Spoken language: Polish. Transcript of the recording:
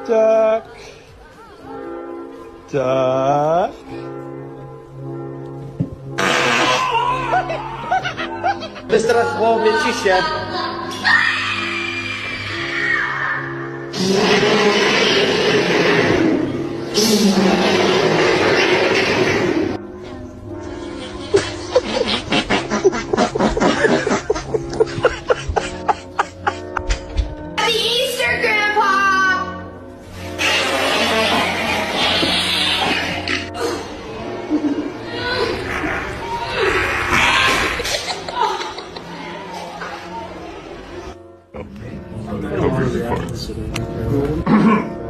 Tak. Tak. Wystraszyło mnie ci się. Happy Easter, Grandpa! Cover the farts.